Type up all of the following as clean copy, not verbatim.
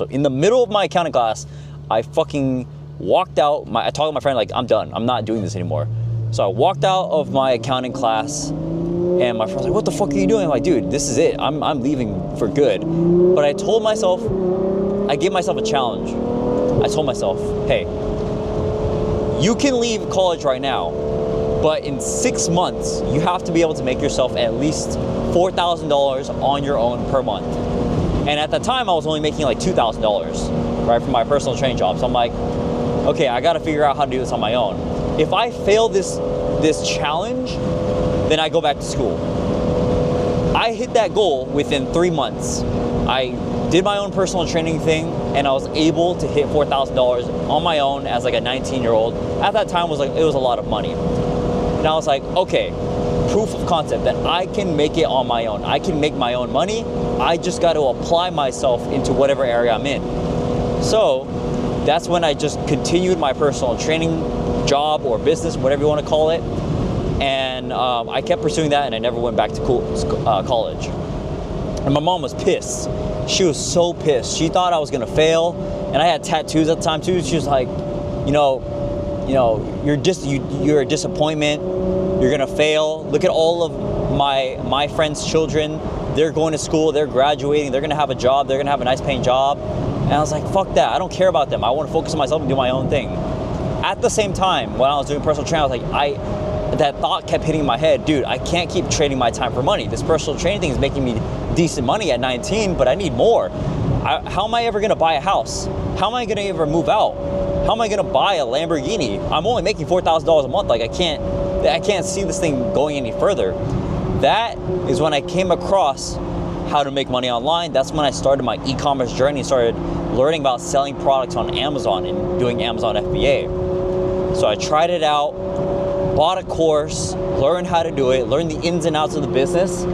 So in the middle of my accounting class, I fucking walked out. I talked to my friend, like, I'm done. I'm not doing this anymore. So I walked out of my accounting class, and my friend's like, what the fuck are you doing? I'm like, dude, this is it. I'm leaving for good. But I told myself, I gave myself a challenge. I told myself, hey, you can leave college right now, but in 6 months, you have to be able to make yourself at least $4,000 on your own per month. And at the time, I was only making like $2,000, right, from my personal training job. So I'm like, okay, I got to figure out how to do this on my own. If I fail this challenge, then I go back to school. I hit that goal within 3 months. I did my own personal training thing, and I was able to hit $4,000 on my own as like a 19-year-old. At that time, it was a lot of money. And I was like, okay, proof of concept that I can make it on my own. I can make my own money. I just got to apply myself into whatever area I'm in. So that's when I just continued my personal training job or business, whatever you want to call it. And I kept pursuing that, and I never went back to college. And my mom was pissed. She was so pissed. She thought I was gonna fail, and I had tattoos at the time too. She was like, you're a disappointment. You're gonna fail. Look at all of my friends' children. They're going to school. They're graduating. They're gonna have a job. They're gonna have a nice paying job. And I was like, fuck that. I don't care about them. I want to focus on myself and do my own thing. At the same time, when I was doing personal training, I was like, that thought kept hitting my head. Dude, I can't keep trading my time for money. This personal training thing is making me decent money at 19, but I need more. How am I ever gonna buy a house? How am I gonna ever move out? How am I gonna buy a Lamborghini? I'm only making $4,000 a month. Like, I can't see this thing going any further. That is when I came across how to make money online. That's when I started my e-commerce journey, started learning about selling products on Amazon and doing Amazon FBA. So I tried it out, bought a course, learned how to do it, learned the ins and outs of the business.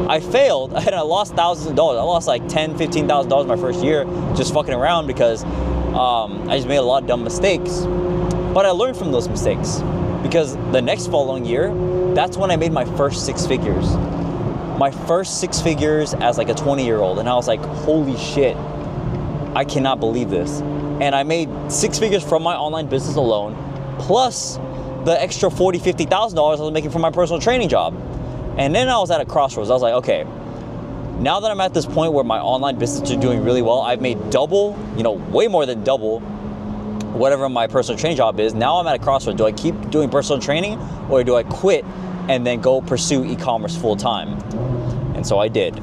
I failed, and I lost thousands of dollars. I lost like $10,000, $15,000 my first year just fucking around because I just made a lot of dumb mistakes. But I learned from those mistakes because the next following year, that's when I made my first 6 figures. My first 6 figures as like a 20-year-old, and I was like, holy shit, I cannot believe this. And I made 6 figures from my online business alone, plus the extra $40,000, $50,000 I was making from my personal training job. And then I was at a crossroads. I was like, okay, now that I'm at this point where my online business is doing really well, I've made double, way more than double whatever my personal training job is. Now I'm at a crossroads. Do I keep doing personal training, or do I quit and then go pursue e-commerce full time? And so I did.